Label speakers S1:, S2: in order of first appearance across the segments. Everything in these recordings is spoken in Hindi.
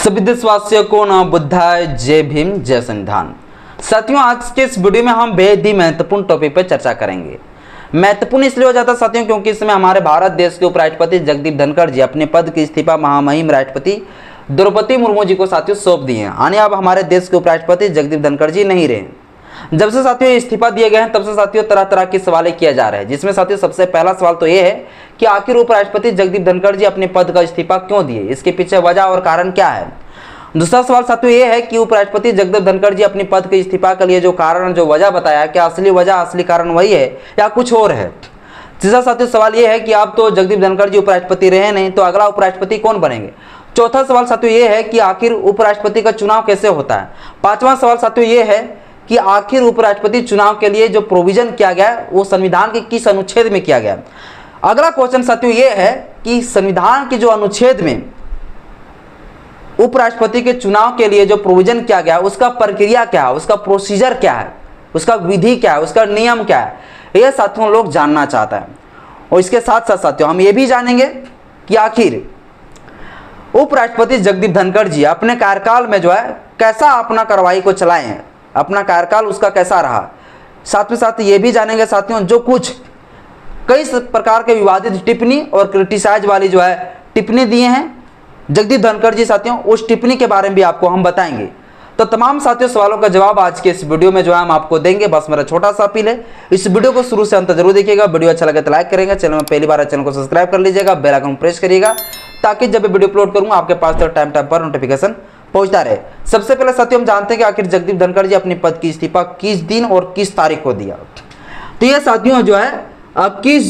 S1: सभी देशवासियों को नमो बुद्धाय, जय भीम, जय संविधान। साथियों, आज के इस वीडियो में हम बेहद ही महत्वपूर्ण टॉपिक पर चर्चा करेंगे। महत्वपूर्ण इसलिए हो जाता साथियों क्योंकि इसमें हमारे भारत देश के उपराष्ट्रपति जगदीप धनखड़ जी अपने पद की इस्तीफा महामहिम राष्ट्रपति द्रौपदी मुर्मू जी को साथियों सौंप दिए हैं। यानी अब हमारे देश के उपराष्ट्रपति जगदीप धनखड़ जी नहीं रहे। जब से साथियों इस्तीफा दिए गए हैं तब से साथियों तरह तरह के सवाल किए जा रहे हैं, जिसमें साथियों सबसे पहला सवाल तो ये है कि आखिर उपराष्ट्रपति जगदीप धनखड़ जी अपने पद का इस्तीफा क्यों दिए, इसके पीछे वजह और कारण क्या है। दूसरा सवाल साथियों ये है कि उपराष्ट्रपति जगदीप धनखड़ जी अपने पद के इस्तीफा के लिए जो कारण जो वजह बताया, क्या असली वजह असली कारण वही है या कुछ और है। तीसरा साथियों सवाल ये है कि अब तो जगदीप धनखड़ जी उपराष्ट्रपति रहे नहीं, तो अगला उपराष्ट्रपति कौन बनेंगे। चौथा सवाल साथियों ये है कि आखिर उपराष्ट्रपति का चुनाव कैसे होता है। पांचवा सवाल साथियों ये है कि आखिर उपराष्ट्रपति चुनाव के लिए जो प्रोविजन किया गया है वो संविधान के किस अनुच्छेद में किया गया। अगला क्वेश्चन साथियों ये है कि संविधान के जो अनुच्छेद में उपराष्ट्रपति के चुनाव के लिए जो प्रोविजन किया गया उसका प्रक्रिया क्या है, उसका प्रोसीजर क्या है, उसका विधि क्या है, उसका नियम क्या है, यह साथियों लोग जानना चाहता है। और इसके साथ साथ साथियों हम ये भी जानेंगे कि आखिर उपराष्ट्रपति जगदीप धनखड़ जी अपने कार्यकाल में जो है कैसा अपना कार्रवाई को चलाए हैं, अपना कार्यकाल उसका कैसा रहा। साथ में साथ ये भी जानेंगे साथियों जो कुछ कई प्रकार के विवादित टिप्पणी और क्रिटिसाइज वाली जो है टिप्पणी दिए हैं जगदीप धनखड़ जी साथियों, उस टिप्पणी के बारे में भी आपको हम बताएंगे। तो तमाम साथियों सवालों का जवाब आज के इस वीडियो में जो है हम आपको देंगे। बस मेरा छोटा सा अपील है, इस वीडियो को शुरू से अंत जरूर देखिएगा। वीडियो अच्छा लगे तो लाइक करेंगे, चैनल में पहली बार चैनल को सब्सक्राइब कर लीजिएगा, बेल आइकन प्रेस करिएगा ताकि जब वीडियो अपलोड करूंगा आपके पास तो टाइम पर नोटिफिकेशन पहुंचता रहे। सबसे पहले साथियों हम जानते हैं कि आखिर जगदीप धनखड़ जी अपने पद की इस्तीफा किस दिन और किस तारीख को दिया। तो यह साथियों जो है 21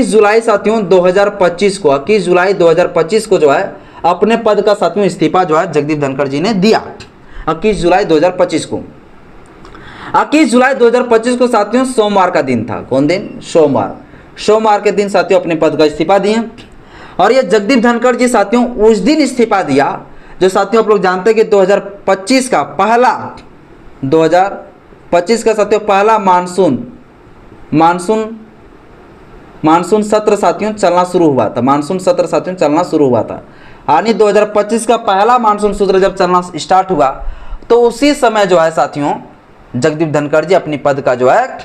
S1: जुलाई साथियों 2025 को 21 जुलाई 2025 को जो है अपने पद का साथियों इस्तीफा जो है जगदीप धनखड़ जी ने दिया। 21 जुलाई 2025 को 21 जुलाई 2025 को साथियों सोमवार का दिन था। कौन दिन? सोमवार के दिन साथियों अपने पद का इस्तीफा दिए। और ये जगदीप धनखड़ जी साथियों उस दिन इस्तीफा दिया जो साथियों आप लोग जानते हैं कि 2025 का साथियों पहला मानसून सत्र साथियों चलना शुरू हुआ था। मानसून सत्र साथियों चलना शुरू हुआ था, यानी 2025 का पहला मानसून सत्र जब चलना स्टार्ट हुआ तो उसी समय जो है साथियों जगदीप धनखड़ जी अपनी पद का जो है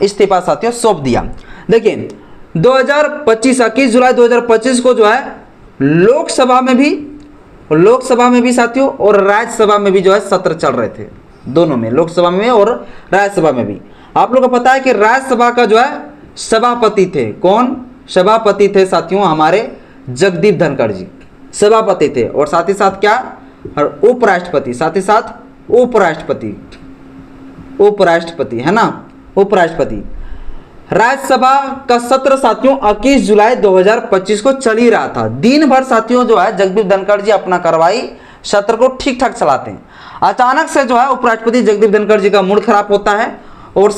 S1: इस्तीफा साथियों सौंप दिया। देखिए 21 जुलाई 2025 को जो है लोकसभा में भी साथियों और राज्यसभा में भी जो है सत्र चल रहे थे, दोनों में, लोकसभा में और राज्यसभा में भी। आप लोगों को पता है कि राज्यसभा का जो है सभापति थे। कौन सभापति थे साथियों? हमारे जगदीप धनखड़ जी सभापति थे। और साथ ही साथ क्या? उपराष्ट्रपति, साथ ही साथ उपराष्ट्रपति है ना, उपराष्ट्रपति। राज्यसभा का सत्र साथियों 21 जुलाई 2025 को चल ही रहा था। दिन भर साथियों जो है जगदीप धनखड़ जी अपना कार्रवाई सत्र को ठीक ठाक चलाते हैं। अचानक से जो है उपराष्ट्रपति जगदीप धनखड़ जी का मूड खराब होता है और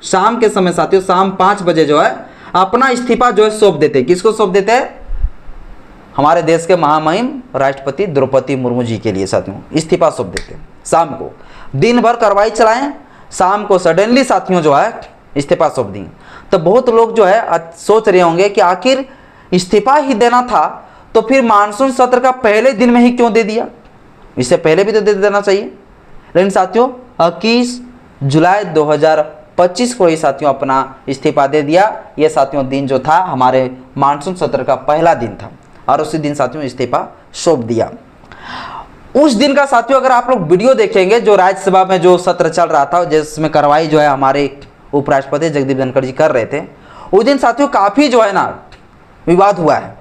S1: शाम के समय साथियों शाम 5 बजे जो है अपना इस्तीफा जो है सौंप देते हैं। किसको सौंप देते हैं? हमारे देश के महामहिम राष्ट्रपति द्रौपदी मुर्मू जी के लिए साथियों इस्तीफा सौंप देते हैं। शाम को दिन भर कार्रवाई चलाएं, शाम को सडनली साथियों जो है इस्तीफा सौंप दी। तो बहुत लोग जो है सोच रहे होंगे कि आखिर इस्तीफा ही देना था तो फिर मानसून सत्र का पहले दिन में ही क्यों दे दिया, इससे पहले भी तो दे देना चाहिए। लेकिन साथियों 21 जुलाई 2025 को ही साथियों अपना इस्तीफा दे दिया। यह साथियों दिन जो था हमारे मानसून सत्र का पहला दिन था और उसी दिन साथियों इस्तीफा सौंप दिया। उस दिन का साथियों अगर आप लोग वीडियो देखेंगे जो राज्यसभा में जो सत्र चल रहा था जिसमें कार्रवाई जो है हमारे उपराष्ट्रपति जगदीप धनखड़ जी कर रहे थे, उस दिन साथियों काफी जो है ना विवाद हुआ है।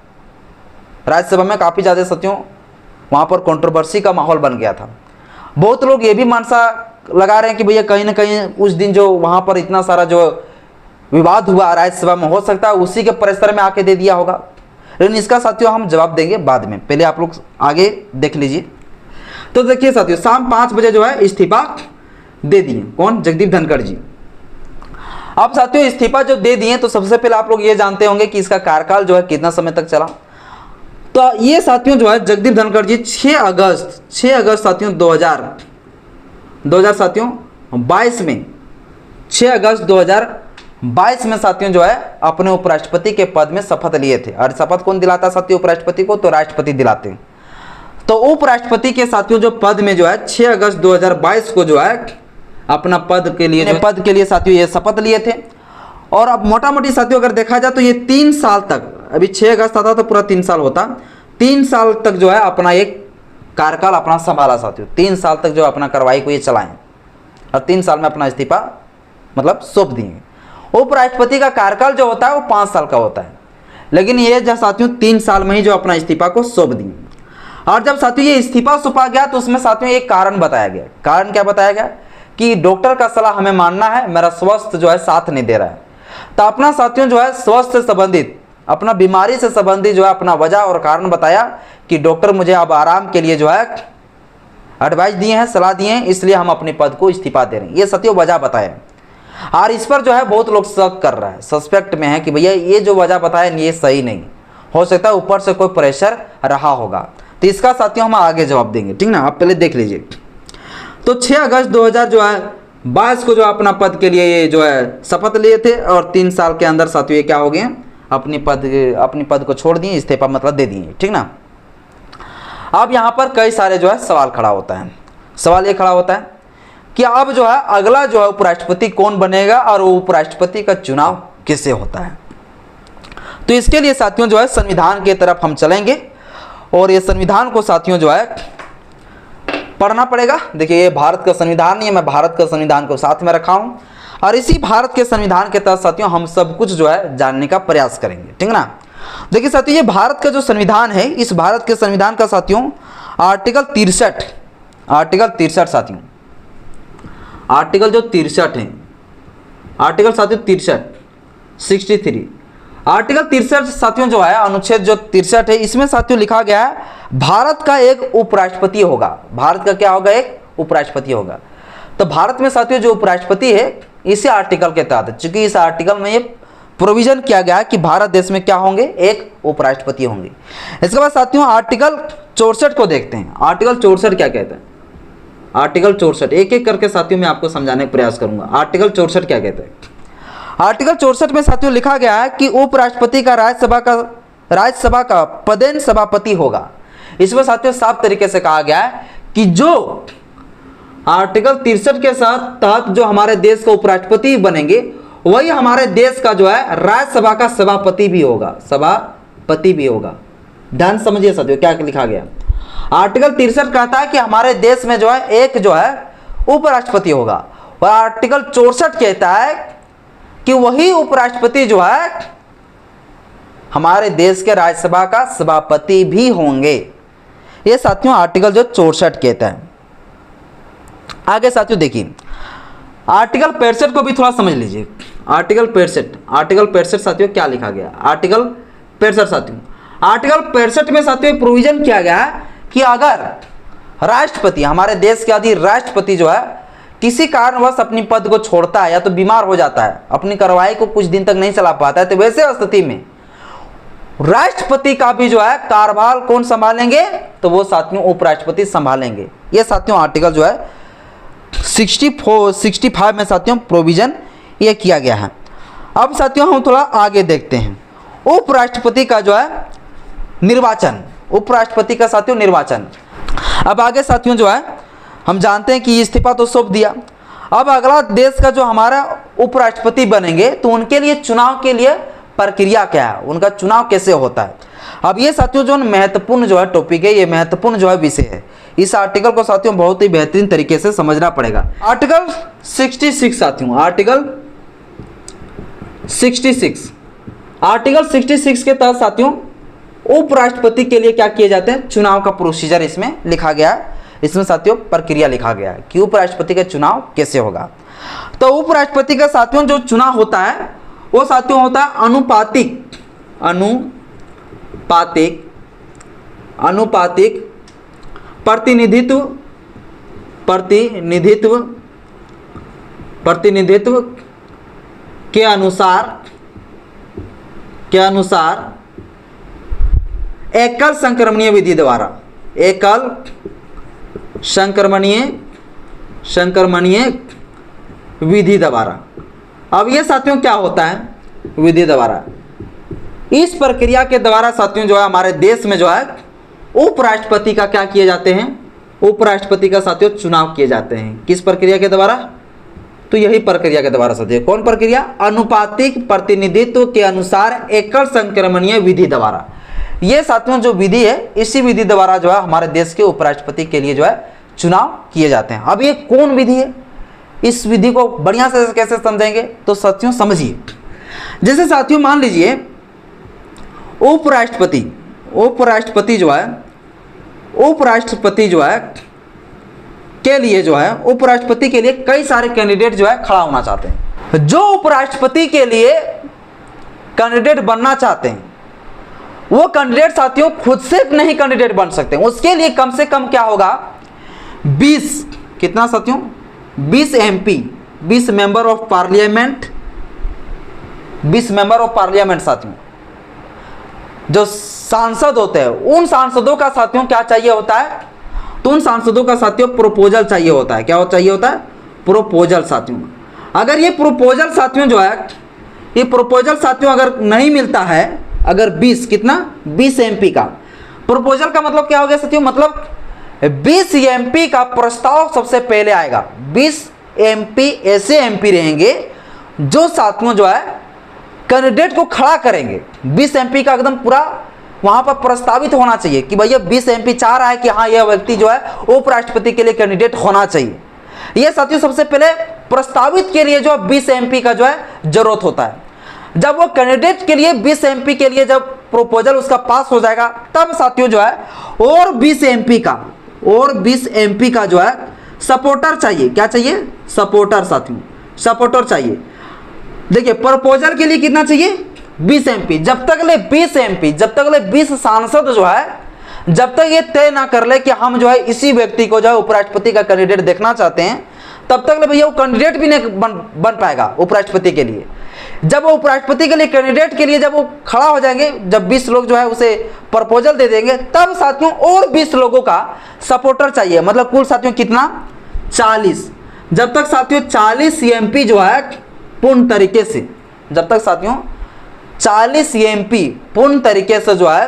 S1: राज्यसभा में काफी ज्यादा साथियों वहां पर कंट्रोवर्सी का माहौल बन गया था। बहुत लोग ये भी मानसा लगा रहे हैं कि भैया कहीं ना कहीं उस दिन जो वहां पर इतना सारा जो विवाद हुआ राज्यसभा में हो सकता है उसी के परिसर में आके दे दिया होगा। लेकिन इसका साथियों हम जवाब देंगे बाद में, पहले आप लोग आगे देख लीजिए। तो देखिए साथियों शाम 5 बजे जो है इस्तीफा दे दिए। कौन? जगदीप धनखड़ जी। अब साथियों इस्तीफा जो दे दिए तो सबसे पहले आप लोग ये जानते होंगे कि इसका कार्यकाल जो है कितना समय तक चला। तो ये साथियों जो है जगदीप धनखड़ जी 6 अगस्त साथियों 2000 साथियों 22 में 6 अगस्त 2022 में साथियों जो है अपने उपराष्ट्रपति के पद में शपथ लिए थे। और शपथ कौन दिलाता साथियों उपराष्ट्रपति को? तो राष्ट्रपति दिलाते हैं। तो उपराष्ट्रपति के साथियों जो पद में जो है 6 अगस्त 2022 को जो है अपना पद के लिए साथियों ये शपथ लिए थे। और अब मोटा मोटी साथियों अगर देखा जाए तो ये 3 साल तक, अभी 6 अगस्त आता तो पूरा 3 साल होता, 3 साल तक जो है अपना एक कार्यकाल अपना संभाला साथियों। 3 साल तक जो अपना कार्रवाई को ये चलाएं और 3 साल में अपना इस्तीफा मतलब सौंप दिए। उपराष्ट्रपति का कार्यकाल जो होता है वो 5 साल का होता है, लेकिन ये जो साथियों 3 साल में ही जो अपना इस्तीफा को सौंप दिए। और जब साथियों ये इस्तीफा सौंपा गया तो उसमें साथियों एक कारण बताया गया। कारण क्या बताया गया? कि डॉक्टर का सलाह हमें मानना है, मेरा स्वास्थ्य जो है साथ नहीं दे रहा है। तो अपना साथियों जो है स्वास्थ्य से संबंधित, अपना बीमारी से संबंधित जो है अपना वजह और कारण बताया कि डॉक्टर मुझे अब आराम के लिए जो है एडवाइस दिए हैं, सलाह दिए हैं, इसलिए हम अपने पद को इस्तीफा दे रहे हैं। ये साथियों वजह बताया। और इस पर जो है बहुत लोग शक कर रहा है, सस्पेक्ट में है कि भैया ये जो वजह बताया ये सही नहीं हो सकता है, ऊपर से कोई प्रेशर रहा होगा। तो इसका साथियों हम आगे जवाब देंगे, ठीक ना। आप पहले देख लीजिए। तो 6 अगस्त 2022 को जो अपना पद के लिए ये जो है शपथ लिए थे और 3 साल के अंदर साथियों ये क्या हो गए? अपनी पद को छोड़ दिए, इस्तीफा मतलब दे दिए, ठीक ना। अब यहाँ पर कई सारे जो है सवाल खड़ा होता है। सवाल ये खड़ा होता है कि अब जो है अगला जो है उपराष्ट्रपति कौन बनेगा और वो उपराष्ट्रपति का चुनाव कैसे होता है। तो इसके लिए साथियों जो है संविधान की तरफ हम चलेंगे और ये संविधान को साथियों जो है पढ़ना पड़ेगा। देखिए ये भारत का संविधान नहीं है, मैं भारत का संविधान को साथ में रखा हूँ और इसी भारत के संविधान के तहत साथियों हम सब कुछ जो है जानने का प्रयास करेंगे, ठीक ना। देखिए साथियों ये भारत का जो संविधान है, इस भारत के संविधान का साथियों आर्टिकल 63 साथियों, आर्टिकल जो 63 है, आर्टिकल साथियों 63 आर्टिकल 63 साथियों जो है अनुच्छेद जो 63 है, इसमें साथियों लिखा गया है भारत का एक उपराष्ट्रपति होगा। भारत का क्या होगा? एक उपराष्ट्रपति होगा। तो भारत में साथियों जो उपराष्ट्रपति है इसी आर्टिकल के तहत, चूंकि इस आर्टिकल में ये प्रोविजन किया गया है कि भारत देश में क्या होंगे? एक उपराष्ट्रपति होंगे। इसके बाद साथियों आर्टिकल 64 को देखते हैं। आर्टिकल 64 क्या कहता है? आर्टिकल 64 एक एक करके साथियों मैं आपको समझाने का प्रयास करूंगा। आर्टिकल 64 क्या कहता है? आर्टिकल 64 में साथियों लिखा गया है कि उपराष्ट्रपति का राज्यसभा का पदेन सभापति होगा। इसमें साथियों साफ तरीके से कहा गया है कि जो आर्टिकल 63 के तहत जो हमारे देश का उपराष्ट्रपति बनेंगे वही हमारे देश का जो है राज्यसभा का सभापति भी होगा। सभापति भी होगा। ध्यान समझिए साथियों क्या लिखा गया। आर्टिकल 63 कहता है कि हमारे देश में जो है एक जो है उपराष्ट्रपति होगा और आर्टिकल 64 कहता है कि वही उपराष्ट्रपति जो है हमारे देश के राज्यसभा का सभापति भी होंगे। ये साथियों आर्टिकल जो 64 कहता है। आगे साथियों देखिए आर्टिकल 65 को भी थोड़ा समझ लीजिए। आर्टिकल 65 साथियों क्या लिखा गया? आर्टिकल 65 साथियों, आर्टिकल 65 में साथियों प्रोविजन किया गया है कि अगर राष्ट्रपति, हमारे देश के आदि राष्ट्रपति जो है किसी कारणवश अपनी पद को छोड़ता है या तो बीमार हो जाता है, अपनी कार्रवाई को कुछ दिन तक नहीं चला पाता है, तो वैसे स्थिति में राष्ट्रपति का भी जो है कार्यभार कौन संभालेंगे? तो वो साथियों उपराष्ट्रपति संभालेंगे। ये साथियों आर्टिकल जो है 65 में साथियों प्रोविजन ये किया गया है। अब साथियों हम थोड़ा आगे देखते हैं उपराष्ट्रपति का जो है निर्वाचन, उपराष्ट्रपति का साथियों निर्वाचन। अब आगे साथियों जो है हम जानते हैं कि इस्तीफा तो सौंप दिया। अब अगला देश का जो हमारा उपराष्ट्रपति बनेंगे तो उनके लिए चुनाव के लिए प्रक्रिया क्या है, उनका चुनाव कैसे होता है। अब ये साथियों जो महत्वपूर्ण जो है टॉपिक है, ये महत्वपूर्ण जो है विषय है। इस आर्टिकल को साथियों बहुत ही बेहतरीन तरीके से समझना पड़ेगा। आर्टिकल 66 साथियों, आर्टिकल 66 के तहत साथियों उपराष्ट्रपति के लिए क्या किए जाते हैं? चुनाव का प्रोसीजर इसमें लिखा गया है। इसमें साथियों प्रक्रिया लिखा गया है कि उपराष्ट्रपति का चुनाव कैसे होगा। तो उपराष्ट्रपति का साथियों जो चुनाव होता है वो साथियों होता है अनुपातिक प्रतिनिधित्व के अनुसार एकल संक्रमणीय विधि द्वारा, एकल संक्रमणीय विधि द्वारा अब ये साथियों क्या होता है, विधि द्वारा। इस प्रक्रिया के द्वारा साथियों जो है हमारे देश में जो है उपराष्ट्रपति का क्या किए जाते हैं, उपराष्ट्रपति का साथियों चुनाव किए जाते हैं। किस प्रक्रिया के द्वारा, तो यही प्रक्रिया के द्वारा साथियों। कौन प्रक्रिया, अनुपातिक प्रतिनिधित्व के अनुसार एकल संक्रमणीय विधि द्वारा। ये साथियों जो विधि है, इसी विधि द्वारा जो है हमारे देश के उपराष्ट्रपति के लिए जो है चुनाव किए जाते हैं। अब ये कौन विधि है, इस विधि को बढ़िया से कैसे समझेंगे, तो साथियों समझिए। जैसे साथियों मान लीजिए उपराष्ट्रपति जो है के लिए जो है उपराष्ट्रपति के लिए कई सारे कैंडिडेट जो है खड़ा होना चाहते हैं। जो उपराष्ट्रपति के लिए कैंडिडेट बनना चाहते हैं वो कैंडिडेट साथियों खुद से नहीं कैंडिडेट बन सकते हैं। उसके लिए कम से कम क्या होगा, 20 कितना साथियों, 20 MP, 20 member of parliament, 20 member of parliament साथियों जो सांसद होते हैं, उन सांसदों का साथियों क्या चाहिए होता है, तो उन सांसदों का साथियों प्रोपोजल चाहिए होता है। क्या चाहिए होता है, प्रोपोजल साथियों। अगर ये प्रोपोजल साथियों जो है, ये प्रोपोजल साथियों अगर नहीं मिलता है, अगर 20 कितना 20 MP का प्रोपोजल का मतलब क्या हो गया साथियों, मतलब 20 MP का प्रस्ताव सबसे पहले आएगा। 20 MP ऐसे MP रहेंगे जो साथियों जो है कैंडिडेट को खड़ा करेंगे। 20 MP का एकदम पूरा वहां पर प्रस्तावित होना चाहिए कि भैया 20 MP चाह रहा है कि हाँ यह व्यक्ति जो है उपराष्ट्रपति के लिए कैंडिडेट होना चाहिए। यह साथियों सबसे पहले प्रस्तावित के लिए जो 20 MP का जो है जरूरत होता है। जब वो कैंडिडेट के लिए 20 MP के लिए जब प्रोपोजल उसका पास हो जाएगा, तब साथियों जो है और 20 MP का जो है सपोर्टर चाहिए। क्या चाहिए, सपोर्टर साथियों, सपोर्टर चाहिए। देखिए प्रपोजल के लिए कितना चाहिए, 20 MP। जब तक ले 20 MP, जब तक ले 20 सांसद जो है, जब तक ये तय ना कर ले कि हम जो है इसी व्यक्ति को जो है उपराष्ट्रपति का कैंडिडेट देखना चाहते हैं, तब तक ले भैया वो कैंडिडेट भी नहीं बन पाएगा उपराष्ट्रपति के लिए। जब वो उपराष्ट्रपति के लिए कैंडिडेट के लिए जब वो खड़ा हो जाएंगे, जब 20 लोग जो है उसे प्रपोजल दे देंगे, तब साथियों और 20 लोगों का सपोर्टर चाहिए। मतलब कुल साथियों कितना, 40। जब तक साथियों 40 MP जो है पूर्ण तरीके से, जब तक साथियों 40 MP पूर्ण तरीके से जो है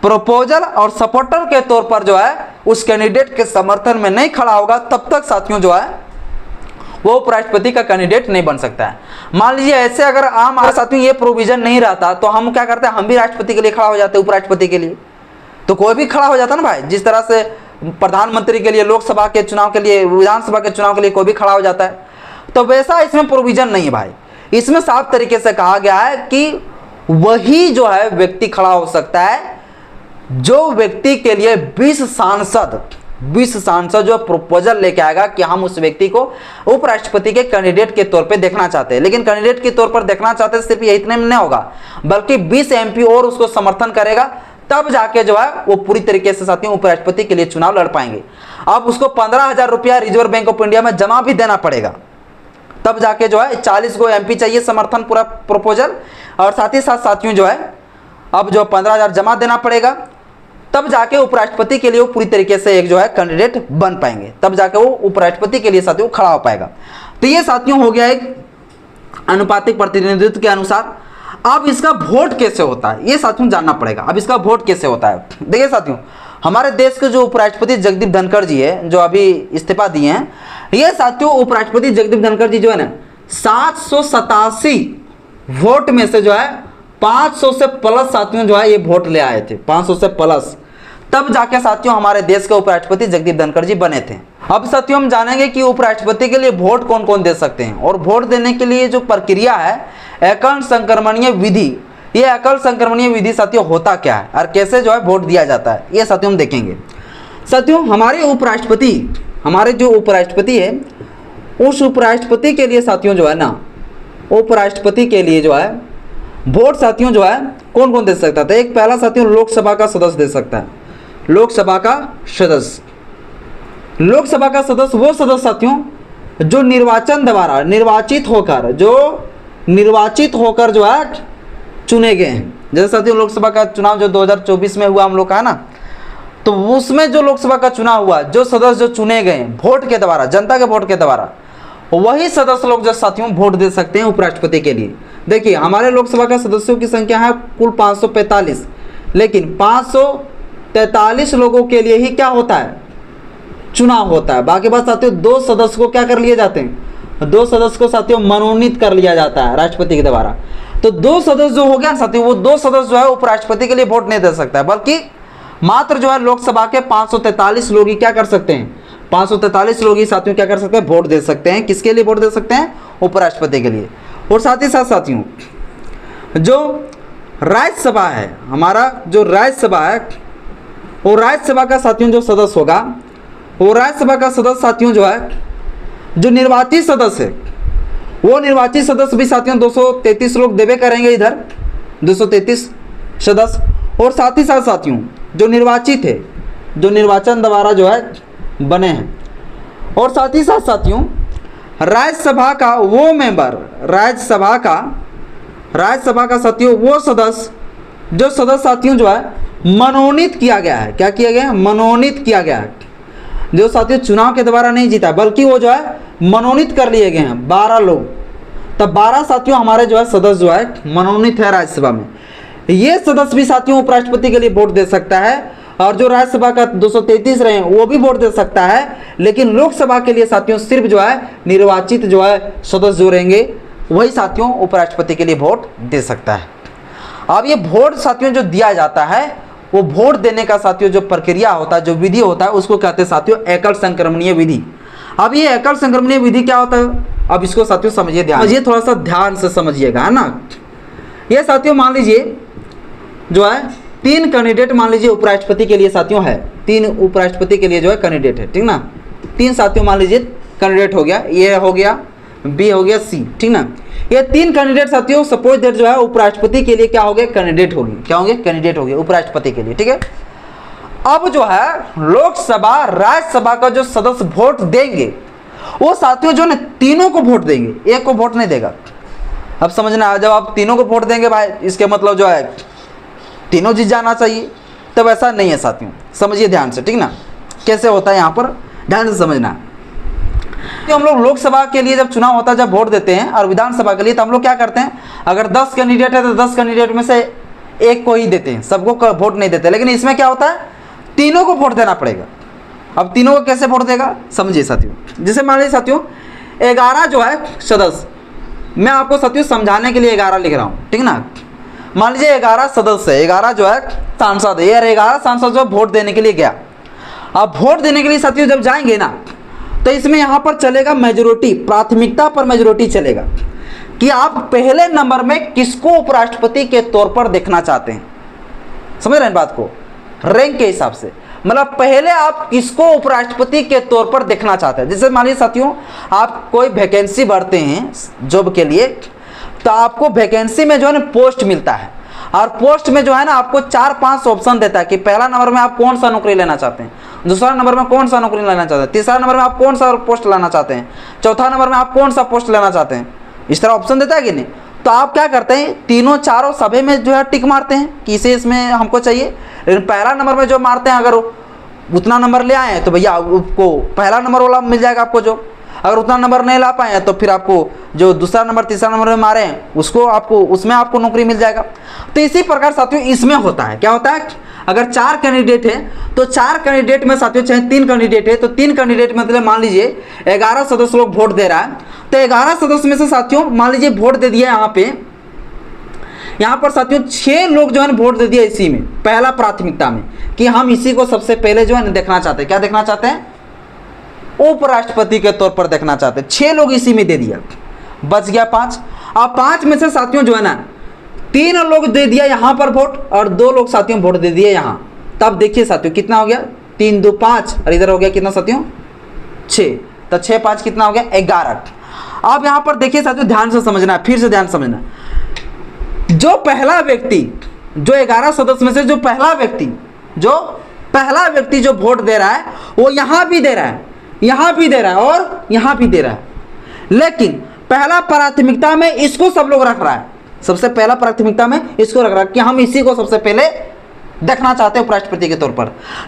S1: प्रपोजल और सपोर्टर के तौर पर जो है उस कैंडिडेट के समर्थन में नहीं खड़ा होगा, तब तक साथियों जो है वो उपराष्ट्रपति का कैंडिडेट नहीं बन सकता है। मान लीजिए ऐसे अगर आम साथियों ये प्रोविजन नहीं रहता तो हम क्या करते हैं, हम भी राष्ट्रपति के लिए खड़ा हो जाते, उपराष्ट्रपति के लिए तो कोई भी खड़ा हो जाता ना भाई। जिस तरह से प्रधानमंत्री के लिए, लोकसभा के चुनाव के लिए, विधानसभा के चुनाव के लिए कोई भी खड़ा हो जाता है, तो वैसा इसमें प्रोविजन नहीं है भाई। इसमें साफ तरीके से कहा गया है कि वही जो है व्यक्ति खड़ा हो सकता है जो व्यक्ति के लिए 20 सांसद जो प्रपोजल लेके आएगा कि हम उस व्यक्ति को उपराष्ट्रपति के कैंडिडेट के तौर पे देखना चाहते हैं। लेकिन कैंडिडेट के तौर पर देखना चाहते हैं सिर्फ ये इतने में नहीं होगा, बल्कि 20 MP और उसको समर्थन करेगा, तब जाके जो है वो पूरी तरीके से साथियों उपराष्ट्रपति के लिए चुनाव लड़ पाएंगे। अब उसको 15,000 रुपया रिजर्व बैंक ऑफ इंडिया में जमा भी देना पड़ेगा, तब जाके जो है 40 गो MP चाहिए समर्थन पूरा प्रपोजल, और साथ ही साथ साथियों जो है अब जो 15,000 जमा देना पड़ेगा, तब जाके उपराष्ट्रपति के लिए वो पूरी तरीके से एक जो है कैंडिडेट बन पाएंगे, तब जाके वो उपराष्ट्रपति के लिए साथियों खड़ा हो पाएगा। तो ये साथियों हो गया एक अनुपातिक प्रतिनिधित्व के अनुसार। अब इसका वोट कैसे होता है ये साथियों जानना पड़ेगा। अब इसका वोट कैसे होता है, देखिए साथियों हमारे देश के जो उपराष्ट्रपति जगदीप धनखड़ जी है, जो अभी इस्तीफा दिए हैं, ये साथियों उपराष्ट्रपति जगदीप धनखड़ जी जो है ना 787 वोट में से जो है 500 से प्लस साथियों जो है ये वोट ले आए थे, 500 से प्लस, तब जाके साथियों हमारे देश के उपराष्ट्रपति जगदीप धनखड़ जी बने थे। अब साथियों हम जानेंगे कि उपराष्ट्रपति के लिए वोट कौन कौन दे सकते हैं, और वोट देने के लिए जो प्रक्रिया है एकल संक्रमणीय विधि, ये एकल संक्रमणीय विधि साथियों होता क्या है और कैसे जो है वोट दिया जाता है, ये साथियों हम देखेंगे। साथियों हमारे जो उपराष्ट्रपति है, उस उपराष्ट्रपति के लिए साथियों जो है ना, उपराष्ट्रपति के लिए जो है वोट साथियों जो है कौन कौन दे सकता था। एक पहला साथियों लोकसभा का सदस्य दे सकता है, लोकसभा का सदस्य वो सदस्य साथियों जो निर्वाचन द्वारा निर्वाचित होकर जो है चुने गए हैं। जैसे साथियों लोकसभा का चुनाव जो 2024 में हुआ हम लोग का है ना, तो उसमें जो लोकसभा का चुनाव हुआ, जो सदस्य जो चुने गए वोट के द्वारा, जनता के वोट के द्वारा, वही सदस्य लोग जो साथियों वोट दे सकते हैं उपराष्ट्रपति के लिए। देखिए हमारे लोकसभा का सदस्यों की संख्या है कुल 545, लेकिन 543 लोगों के लिए ही क्या होता है, चुनाव होता है। बाकी बात साथियों 2 सदस्य को क्या कर लिए जाते हैं, 2 सदस्य को साथियों मनोनीत कर लिया जाता है राष्ट्रपति के द्वारा। तो 2 सदस्य जो हो गया साथियों, वो 2 सदस्य जो है उपराष्ट्रपति के लिए वोट नहीं दे सकता है, बल्कि मात्र जो है लोकसभा के 543 लोग ही क्या कर सकते हैं, 543 लोग ही साथियों क्या कर सकते हैं, वोट दे सकते हैं। किसके लिए वोट दे सकते हैं, उपराष्ट्रपति के लिए। और साथ ही साथ साथियों जो राज्यसभा है, हमारा जो राज्यसभा है, वो राज्यसभा का साथियों जो सदस्य होगा, वो राज्यसभा का सदस्य साथियों जो है, जो निर्वाचित सदस्य है, वो निर्वाचित सदस्य भी साथियों 233 लोग देवे करेंगे इधर, 233 सदस्य। और साथ ही साथ साथियों जो निर्वाचित है, जो निर्वाचन द्वारा जो है बने हैं। और साथ ही साथ साथियों राज्यसभा का वो मेंबर, राज्यसभा का साथियों वो सदस्य, जो सदस्य साथियों जो है मनोनीत किया गया है। क्या किया गया है, मनोनीत किया गया है। जो साथियों चुनाव के द्वारा नहीं जीता, बल्कि वो जो है मनोनीत कर लिए गए हैं 12 लोग। तब 12 साथियों हमारे जो है सदस्य जो है मनोनीत है राज्यसभा में। ये सदस्य भी साथियों उपराष्ट्रपति के लिए वोट दे सकता है, और जो राज्यसभा का 233 रहे वो भी वोट दे सकता है। लेकिन लोकसभा के लिए साथियों सिर्फ जो है निर्वाचित जो है सदस्य जो रहेंगे, वही साथियों उपराष्ट्रपति के लिए वोट दे सकता है। अब ये वोट साथियों जो दिया जाता है, वो वोट देने का साथियों जो प्रक्रिया होता है, जो विधि होता है, उसको कहते हैं साथियों एकल संक्रमणीय विधि। अब ये एकल संक्रमणीय विधि क्या होता है, अब इसको साथियों समझिए, थोड़ा सा ध्यान से समझिएगा, है ना। ये साथियों मान लीजिए जो है 3 कैंडिडेट मान लीजिए उपराष्ट्रपति के लिए साथियों है, 3 उपराष्ट्रपति के लिए जो है कैंडिडेट है, ठीक ना। 3 साथियों मान लीजिए कैंडिडेट हो गया, ए हो गया, बी हो गया, सी, ठीक ना। ये 3 कैंडिडेट साथियों सपोज दैट जो है उपराष्ट्रपति के लिए क्या हो गए, कैंडिडेट होंगे। क्या होंगे, कैंडिडेट हो गए उपराष्ट्रपति के लिए, ठीक है। अब जो है लोकसभा राज्यसभा का जो सदस्य वोट देंगे, वो साथियों जो है तीनों को वोट देंगे, एक को वोट नहीं देगा। अब समझना, जब आप तीनों को वोट देंगे भाई, इसके मतलब जो है तीनों जीत जाना चाहिए, तब ऐसा नहीं है साथियों। समझिए ध्यान से, ठीक ना, कैसे होता है यहाँ पर ध्यान से समझना। तो हम लोग लोकसभा के लिए जब चुनाव होता है, जब वोट देते हैं, और विधानसभा के लिए तो हम लोग क्या करते हैं, अगर 10 कैंडिडेट है तो 10 कैंडिडेट में से एक को ही देते हैं, सबको वोट नहीं देते। लेकिन इसमें क्या होता है, तीनों को वोट देना पड़ेगा। अब तीनों को कैसे वोट देगा, समझिए साथियों। जैसे मान लीजिए साथियों 11 जो है सदस्य, मैं आपको साथियों समझाने के लिए 11 लिख रहा हूँ, ठीक ना। मान लीजिए 11 सदस्य है, 11 जो है सांसद है, यार 11 सांसद जो वोट देने के लिए गया। अब वोट देने के लिए साथियों जब जाएंगे ना, तो इसमें यहाँ पर चलेगा मेजोरिटी, प्राथमिकता पर मेजोरिटी चलेगा, कि आप पहले नंबर में किसको उपराष्ट्रपति के तौर पर देखना चाहते हैं। समझ रहे हैं बात को, रैंक के हिसाब से, मतलब पहले आप किसको उपराष्ट्रपति के तौर पर देखना चाहते हैं। जैसे मान लीजिए साथियों आप कोई वैकेंसी भरते हैं जॉब के लिए, तो आपको वैकेंसी में जो है ना पोस्ट मिलता है, और पोस्ट में जो है ना आपको 4-5 ऑप्शन देता है कि पहला नंबर में आप कौन सा नौकरी लेना चाहते हैं, दूसरा नंबर में कौन सा नौकरी लेना चाहते हैं, तीसरा नंबर में आप कौन सा पोस्ट लेना चाहते हैं, चौथा नंबर में आप कौन सा पोस्ट लेना चाहते हैं। इस तरह ऑप्शन देता है कि नहीं। तो आप क्या करते हैं, तीनों चारों सभी में जो है टिक मारते हैं कि इसे इसमें हमको चाहिए। लेकिन पहला नंबर में जो मारते हैं, अगर उतना नंबर ले आए हैं तो भैया आपको पहला नंबर वाला मिल जाएगा आपको जो। अगर उतना नंबर नहीं ला पाए तो फिर आपको जो दूसरा नंबर तीसरा नंबर में मारे हैं उसको आपको उसमें आपको नौकरी मिल जाएगा। तो इसी प्रकार साथियों इसमें होता है, क्या होता है, अगर 4 कैंडिडेट है तो 4 कैंडिडेट में साथियों चाहे 3 कैंडिडेट है तो 3 कैंडिडेट मतलब मान लीजिए 11 सदस्य लोग वोट दे रहा है, तो 11 सदस्य में से साथियों मान लीजिए वोट दे दिया यहाँ पर साथियों 6 लोग जो है वोट दे दिया इसी में पहला प्राथमिकता में, कि हम इसी को सबसे पहले जो है देखना चाहते हैं। क्या देखना चाहते हैं, उपराष्ट्रपति के तौर पर देखना चाहते हैं। 6 लोग इसी में दे दिया, बच गया 5। अब 5 में से साथियों जो है ना 3 लोग दे दिया यहाँ पर वोट और 2 लोग साथियों वोट दे दिए यहाँ। तब देखिए साथियों कितना हो गया, 3 2 5 और इधर हो गया कितना साथियों 6, तो 6 5 कितना हो गया 11। अब यहाँ पर देखिए साथियों ध्यान से समझना, फिर से ध्यान समझना, जो पहला व्यक्ति जो 11 सदस्य में से जो पहला व्यक्ति जो वोट दे रहा है वो यहाँ भी दे रहा है, यहाँ भी दे रहा है और यहाँ भी दे रहा है, लेकिन पहला प्राथमिकता में इसको सब लोग रख रहा है, सबसे पहला प्राथमिकता में इसको रख रहा है कि हम इसी को सबसे पहले देखना चाहते हैं उपराष्ट्रपति के तौर पर।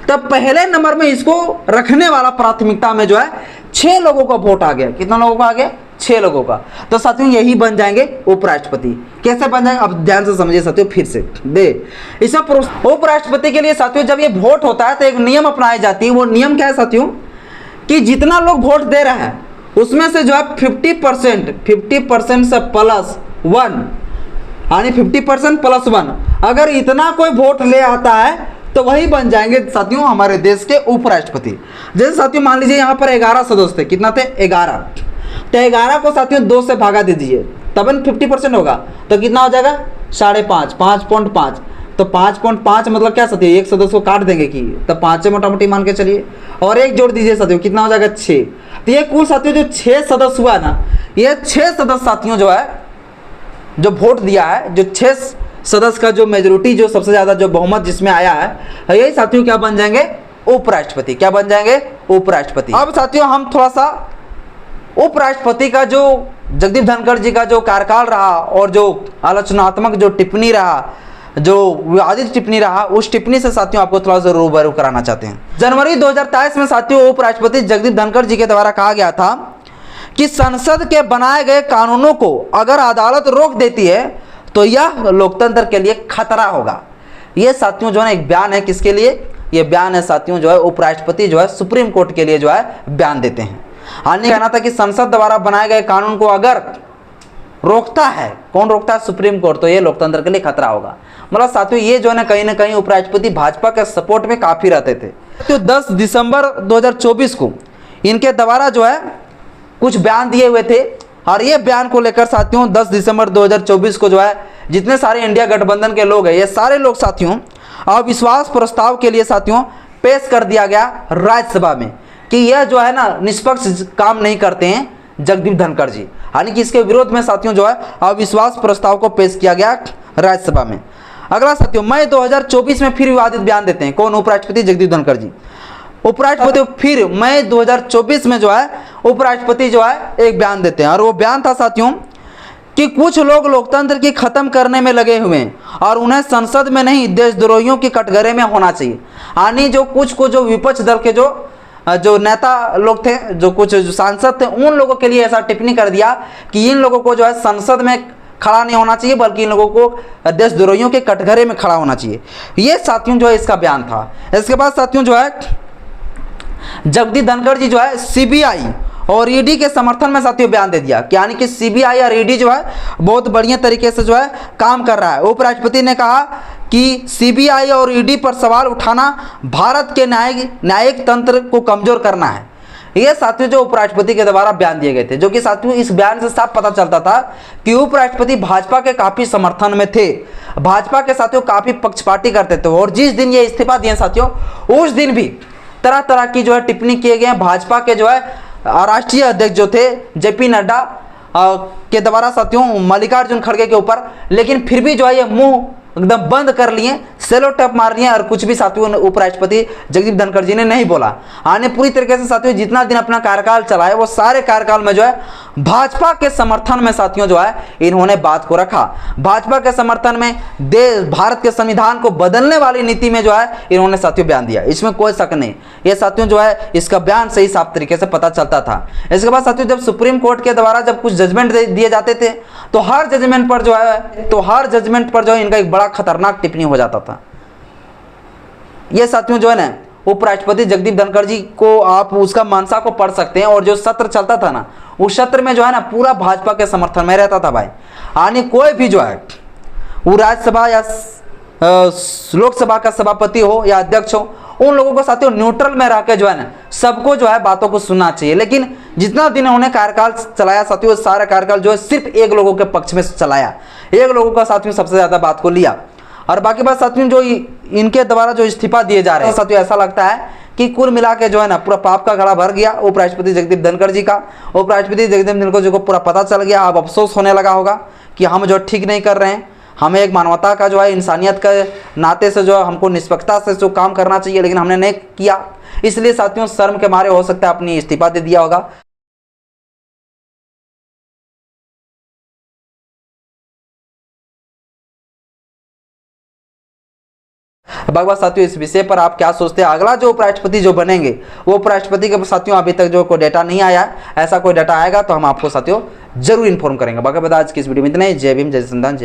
S1: तब पहले नंबर में इसको रखने वाला प्राथमिकता में जो है 6 लोगों का वोट आ गया। कितना लोगों का आ गया? 6 लोगों का। तो साथियों यही बन जाएंगे उपराष्ट्रपति। कैसे बन जाएंगे? अब ध्यान से समझिए साथियों, फिर से दे इसमें उपराष्ट्रपति के लिए साथियों जब ये वोट होता है तो एक नियम अपनाई जाती है। वो नियम क्या है साथियों कि जितना लोग वोट दे रहे हैं उसमें से जो है 50% से +1, यानी 50% +1, अगर इतना कोई वोट ले आता है तो वही बन जाएंगे साथियों हमारे देश के उपराष्ट्रपति। जैसे साथियों मान लीजिए यहाँ पर 11 सदस्य थे। कितना थे? 11। तो 11 को साथियों 2 से भागा दे दीजिए, तब 50% होगा। तो कितना हो जाएगा? 5.5, 5.5। तो 5.5 मतलब क्या साथियों? एक सदस्य को काट देंगे कि, तब 5 से मोटा मोटी मान के चलिए, और एक जोड़ दीजिए साथियों, कितना हो जाएगा? 6। तो ये कुल साथियों जो 6 सदस्य हुआ ना, ये 6 सदस्य साथियों जो है जो वोट दिया है, जो 6 सदस्य का जो मेजोरिटी, जो सबसे ज्यादा जो बहुमत जिसमें आया है, यही साथियों क्या बन जाएंगे? उपराष्ट्रपति। क्या बन जाएंगे? उपराष्ट्रपति। अब साथियों हम थोड़ा सा उपराष्ट्रपति का जो जगदीप धनखड़ जी का जो कार्यकाल रहा और जो आलोचनात्मक जो टिप्पणी रहा, जो विवादित टिप्पणी रहा, उस टिप्पणी से साथियों आपको थोड़ा सा रूबरू कराना चाहते हैं। जनवरी 2023 में साथियों उपराष्ट्रपति जगदीप धनखड़ जी के द्वारा कहा गया था कि संसद के बनाए गए कानूनों को अगर अदालत रोक देती है तो यह लोकतंत्र के लिए खतरा होगा। यह साथियों जो है एक बयान है। किसके लिए यह बयान है साथियों? जो है उपराष्ट्रपति जो है सुप्रीम कोर्ट के लिए जो है बयान देते हैं। हालांकि कहना था कि संसद द्वारा बनाए गए कानून को अगर रोकता है, कौन रोकता है? सुप्रीम कोर्ट, तो ये लोकतंत्र के लिए खतरा होगा। मतलब साथियों ये जो है ना कहीं उपराष्ट्रपति भाजपा के सपोर्ट में काफी रहते थे। तो 10 दिसंबर 2024 को इनके द्वारा जो है कुछ बयान दिए हुए थे, और ये बयान को लेकर साथियों 10 दिसंबर 2024 को जो है जितने सारे इंडिया गठबंधन के लोग हैं, ये सारे लोग साथियों अविश्वास प्रस्ताव के लिए साथियों पेश कर दिया गया राज्यसभा में कि यह जो है ना निष्पक्ष काम नहीं करते हैं जगदीप धनखड़ जी। हालांकि इसके विरोध में साथियों जो है अविश्वास प्रस्ताव को पेश किया गया राज्यसभा में। अगला साथियों मई 2024 में फिर विवादित बयान देते हैं। कौन? उपराष्ट्रपति जगदीप धनखड़ जी। उपराष्ट्रपति फिर मई 2024 में जो है उपराष्ट्रपति जो है एक बयान देते हैं, और वो बयान था साथियों कि कुछ लोग लोकतंत्र की खत्म करने में लगे हुए हैं और उन्हें संसद में नहीं देशद्रोहियों की कटघरे में होना चाहिए। यानी जो कुछ को जो विपक्ष दल के जो नेता लोग थे, जो कुछ जो सांसद थे, उन लोगों के लिए ऐसा टिप्पणी कर दिया कि इन लोगों को जो है संसद में खड़ा नहीं होना चाहिए, बल्कि इन लोगों को देशद्रोहियों के कटघरे में खड़ा होना चाहिए। ये साथियों जो है इसका बयान था। इसके बाद साथियों जो है जगदीप धनखड़ जी जो है सीबीआई और ईडी के समर्थन में साथियों बयान दे दिया, यानी कि सीबीआई और ईडी जो है बहुत बढ़िया तरीके से जो है काम कर रहा है। उपराष्ट्रपति ने कहा कि सीबीआई और ईडी पर सवाल उठाना भारत के न्यायिक तंत्र को कमजोर करना है। ये साथियों जो उपराष्ट्रपति के द्वारा बयान दिए गए थे, जो कि साथियों इस बयान से साफ पता चलता था कि उपराष्ट्रपति भाजपा के काफी समर्थन में थे, भाजपा के साथियों काफी पक्षपाती करते थे। और जिस दिन ये इस्तीफा दिए साथियों, उस दिन भी तरह तरह की जो है टिप्पणी किए गए भाजपा के जो है राष्ट्रीय अध्यक्ष जो थे जेपी नड्डा के द्वारा साथियों मल्लिकार्जुन खड़गे के ऊपर। लेकिन फिर भी जो है ये मुंह एकदम बंद कर लिए, सेलो टेप मार लिए, और कुछ भी साथियों उपराष्ट्रपति जगदीप धनखड़ जी ने नहीं बोला। आने पूरी तरीके से साथियों जितना दिन अपना कार्यकाल चलाए, वो सारे कार्यकाल में जो है भाजपा के समर्थन में साथियों जो है इन्होंने बात को रखा। भाजपा के समर्थन में देश भारत के संविधान को बदलने वाली नीति में जो है इन्होंने साथियों बयान दिया, इसमें कोई शक नहीं। ये साथियों जो है इसका बयान सही साफ तरीके से पता चलता था। इसके बाद साथियों जब सुप्रीम कोर्ट के द्वारा जब कुछ जजमेंट दिए जाते थे, तो हर जजमेंट पर जो है इनका एक बड़ा खतरनाक टिप्पणी हो जाता था। ये साथियों जो है ना उपराष्ट्रपति जगदीप धनखड़ जी को आप उसका मानसा को पढ़ सकते हैं, और जो सत्र चलता था ना, उस सत्र में जो है ना पूरा भाजपा के समर्थन में रहता था भाई। यानी कोई भी जो है वो राज्यसभा या लोकसभा का सभापति हो या अध्यक्ष हो, उन लोगों को साथियों न्यूट्रल में रह के जो है ना सबको जो है बातों को सुनना चाहिए। लेकिन जितना दिन उन्होंने कार्यकाल चलाया साथियों, सारा कार्यकाल जो है सिर्फ एक लोगों के पक्ष में चलाया, एक लोगों का साथियों सबसे ज्यादा बात को लिया। और बाकी बात साथियों जो इनके द्वारा जो इस्तीफा दिए जा रहे हैं साथियों, ऐसा लगता है कि कुल मिला के जो है ना पूरा पाप का घड़ा भर गया उपराष्ट्रपति जगदीप धनखड़ जी का। उपराष्ट्रपति जगदीप धनखड़ जी को पूरा पता चल गया, अब अफसोस होने लगा होगा कि हम जो ठीक नहीं कर रहे हैं, हमें एक मानवता का जो है इंसानियत के नाते से जो है हमको निष्पक्षता से जो काम करना चाहिए, लेकिन हमने नहीं किया। इसलिए साथियों शर्म के मारे हो सकता है अपनी इस्तीफा दे दिया होगा। बाकी बात साथियों इस विषय पर आप क्या सोचते हैं, अगला जो उपराष्ट्रपति जो बनेंगे वो उपराष्ट्रपति के साथियों अभी तक जो कोई डेटा नहीं आया, ऐसा कोई डेटा आएगा तो हम आपको साथियों जरूर इन्फॉर्म करेंगे। बाकी बता आज की इस वीडियो में इतना ही। जय भीम, जय संविधान, जय।